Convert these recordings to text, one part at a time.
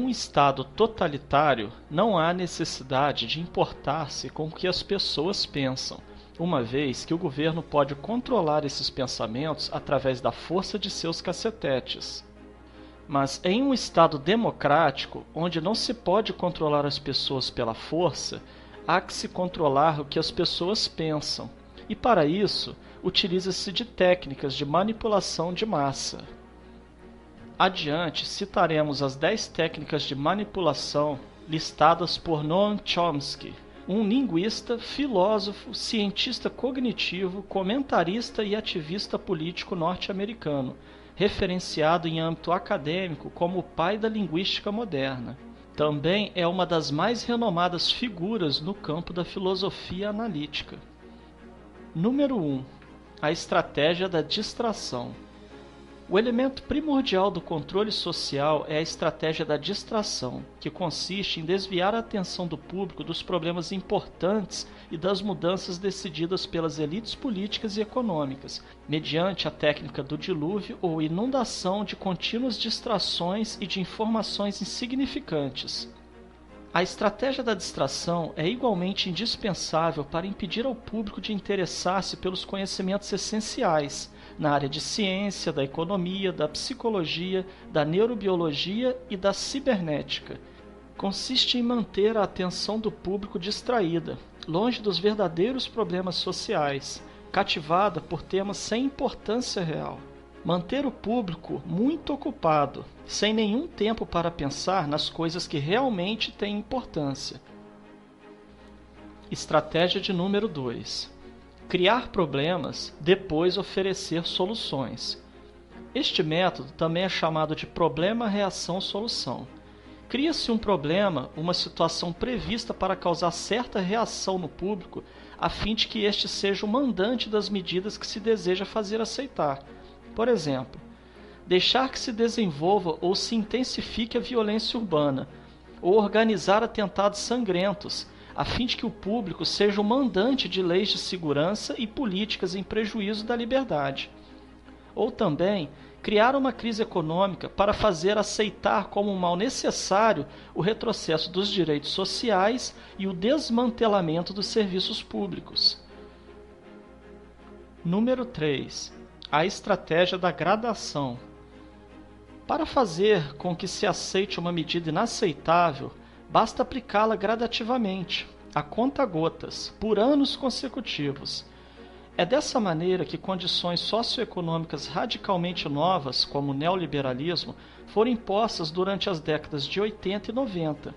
um estado totalitário, não há necessidade de importar-se com o que as pessoas pensam, uma vez que o governo pode controlar esses pensamentos através da força de seus cacetetes. Mas em um estado democrático, onde não se pode controlar as pessoas pela força, há que se controlar o que as pessoas pensam, e para isso, utiliza-se de técnicas de manipulação de massa. Adiante, citaremos as 10 técnicas de manipulação listadas por Noam Chomsky, um linguista, filósofo, cientista cognitivo, comentarista e ativista político norte-americano, referenciado em âmbito acadêmico como o pai da linguística moderna. Também é uma das mais renomadas figuras no campo da filosofia analítica. Número 1. A estratégia da distração. O elemento primordial do controle social é a estratégia da distração, que consiste em desviar a atenção do público dos problemas importantes e das mudanças decididas pelas elites políticas e econômicas, mediante a técnica do dilúvio ou inundação de contínuas distrações e de informações insignificantes. A estratégia da distração é igualmente indispensável para impedir ao público de interessar-se pelos conhecimentos essenciais na área de ciência, da economia, da psicologia, da neurobiologia e da cibernética. Consiste em manter a atenção do público distraída, longe dos verdadeiros problemas sociais, cativada por temas sem importância real. Manter o público muito ocupado, sem nenhum tempo para pensar nas coisas que realmente têm importância. Estratégia de número 2. Criar problemas, depois oferecer soluções. Este método também é chamado de problema-reação-solução. Cria-se um problema, uma situação prevista para causar certa reação no público, a fim de que este seja o mandante das medidas que se deseja fazer aceitar. Por exemplo, deixar que se desenvolva ou se intensifique a violência urbana, ou organizar atentados sangrentos, a fim de que o público seja o mandante de leis de segurança e políticas em prejuízo da liberdade. Ou também, criar uma crise econômica para fazer aceitar como um mal necessário o retrocesso dos direitos sociais e o desmantelamento dos serviços públicos. Número 3. A estratégia da gradação. Para fazer com que se aceite uma medida inaceitável, basta aplicá-la gradativamente, a conta-gotas, por anos consecutivos. É dessa maneira que condições socioeconômicas radicalmente novas, como o neoliberalismo, foram impostas durante as décadas de 80 e 90.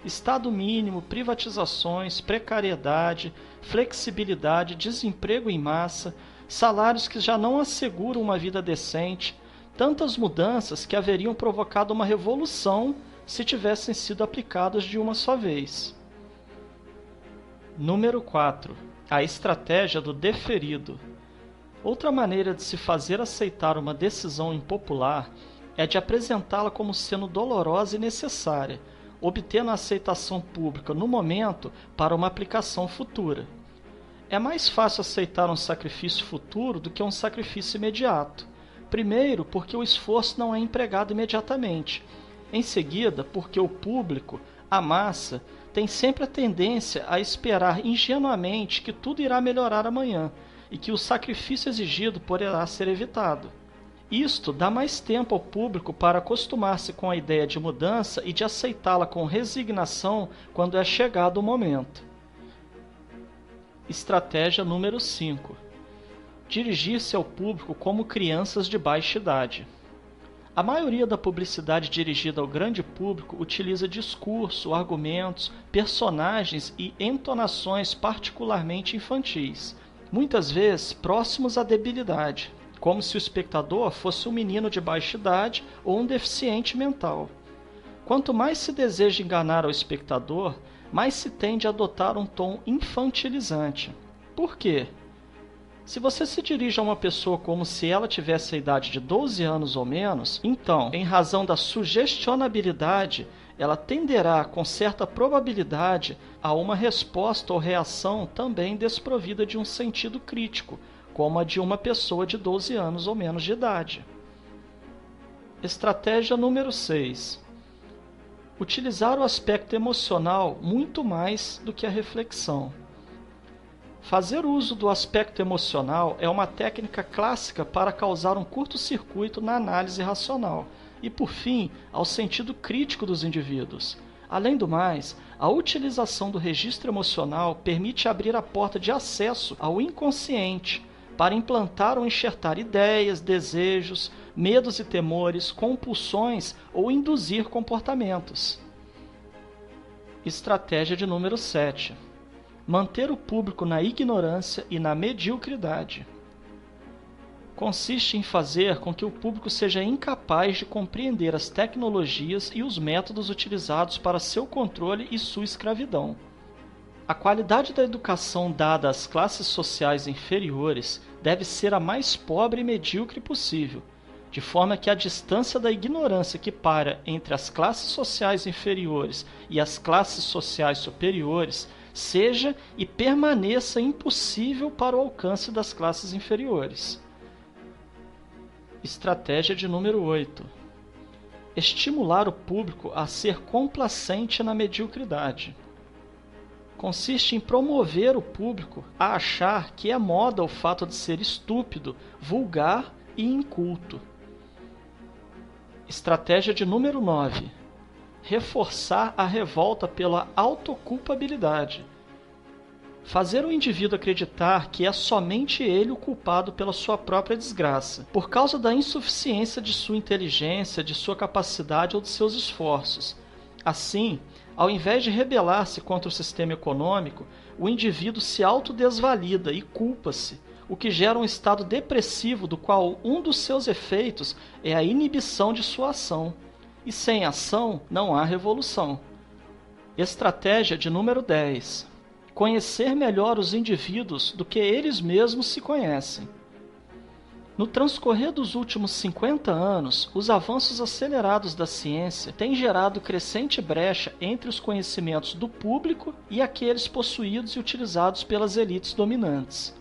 Estado mínimo, privatizações, precariedade, flexibilidade, desemprego em massa, salários que já não asseguram uma vida decente, tantas mudanças que haveriam provocado uma revolução se tivessem sido aplicadas de uma só vez. Número 4. A estratégia do deferido. Outra maneira de se fazer aceitar uma decisão impopular é de apresentá-la como sendo dolorosa e necessária, obtendo a aceitação pública no momento para uma aplicação futura. É mais fácil aceitar um sacrifício futuro do que um sacrifício imediato. Primeiro, porque o esforço não é empregado imediatamente. Em seguida, porque o público, a massa, tem sempre a tendência a esperar ingenuamente que tudo irá melhorar amanhã e que o sacrifício exigido poderá ser evitado. Isto dá mais tempo ao público para acostumar-se com a ideia de mudança e de aceitá-la com resignação quando é chegado o momento. Estratégia número 5. Dirigir-se ao público como crianças de baixa idade. A maioria da publicidade dirigida ao grande público utiliza discurso, argumentos, personagens e entonações particularmente infantis, muitas vezes próximos à debilidade, como se o espectador fosse um menino de baixa idade ou um deficiente mental. Quanto mais se deseja enganar ao espectador, mais se tende a adotar um tom infantilizante. Por quê? Se você se dirige a uma pessoa como se ela tivesse a idade de 12 anos ou menos, então, em razão da sugestionabilidade, ela tenderá, com certa probabilidade, a uma resposta ou reação também desprovida de um sentido crítico, como a de uma pessoa de 12 anos ou menos de idade. Estratégia número 6. Utilizar o aspecto emocional muito mais do que a reflexão. Fazer uso do aspecto emocional é uma técnica clássica para causar um curto-circuito na análise racional e, por fim, ao sentido crítico dos indivíduos. Além do mais, a utilização do registro emocional permite abrir a porta de acesso ao inconsciente para implantar ou enxertar ideias, desejos, medos e temores, compulsões ou induzir comportamentos. Estratégia de número 7. Manter o público na ignorância e na mediocridade. Consiste em fazer com que o público seja incapaz de compreender as tecnologias e os métodos utilizados para seu controle e sua escravidão. A qualidade da educação dada às classes sociais inferiores deve ser a mais pobre e medíocre possível, de forma que a distância da ignorância que paira entre as classes sociais inferiores e as classes sociais superiores seja e permaneça impossível para o alcance das classes inferiores. Estratégia de número 8. Estimular o público a ser complacente na mediocridade. Consiste em promover o público a achar que é moda o fato de ser estúpido, vulgar e inculto. Estratégia de número 9. Reforçar a revolta pela autoculpabilidade. Fazer o indivíduo acreditar que é somente ele o culpado pela sua própria desgraça, por causa da insuficiência de sua inteligência, de sua capacidade ou de seus esforços. Assim, ao invés de rebelar-se contra o sistema econômico, o indivíduo se autodesvalida e culpa-se, o que gera um estado depressivo do qual um dos seus efeitos é a inibição de sua ação. E sem ação não há revolução. Estratégia de número 10. Conhecer melhor os indivíduos do que eles mesmos se conhecem. No transcorrer dos últimos 50 anos, os avanços acelerados da ciência têm gerado crescente brecha entre os conhecimentos do público e aqueles possuídos e utilizados pelas elites dominantes.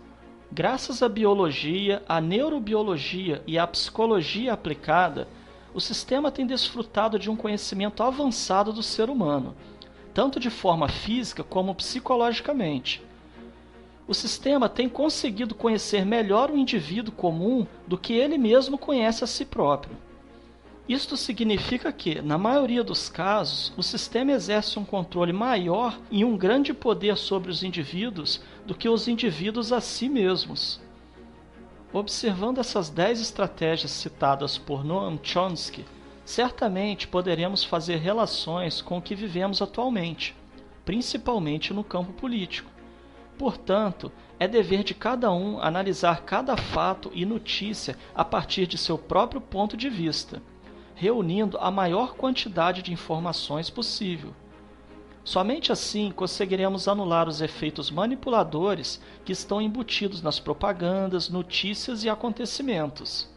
Graças à biologia, à neurobiologia e à psicologia aplicada, o sistema tem desfrutado de um conhecimento avançado do ser humano, tanto de forma física como psicologicamente. O sistema tem conseguido conhecer melhor o indivíduo comum do que ele mesmo conhece a si próprio. Isto significa que, na maioria dos casos, o sistema exerce um controle maior e um grande poder sobre os indivíduos do que os indivíduos a si mesmos. Observando essas 10 estratégias citadas por Noam Chomsky, certamente poderemos fazer relações com o que vivemos atualmente, principalmente no campo político. Portanto, é dever de cada um analisar cada fato e notícia a partir de seu próprio ponto de vista, reunindo a maior quantidade de informações possível. Somente assim conseguiremos anular os efeitos manipuladores que estão embutidos nas propagandas, notícias e acontecimentos.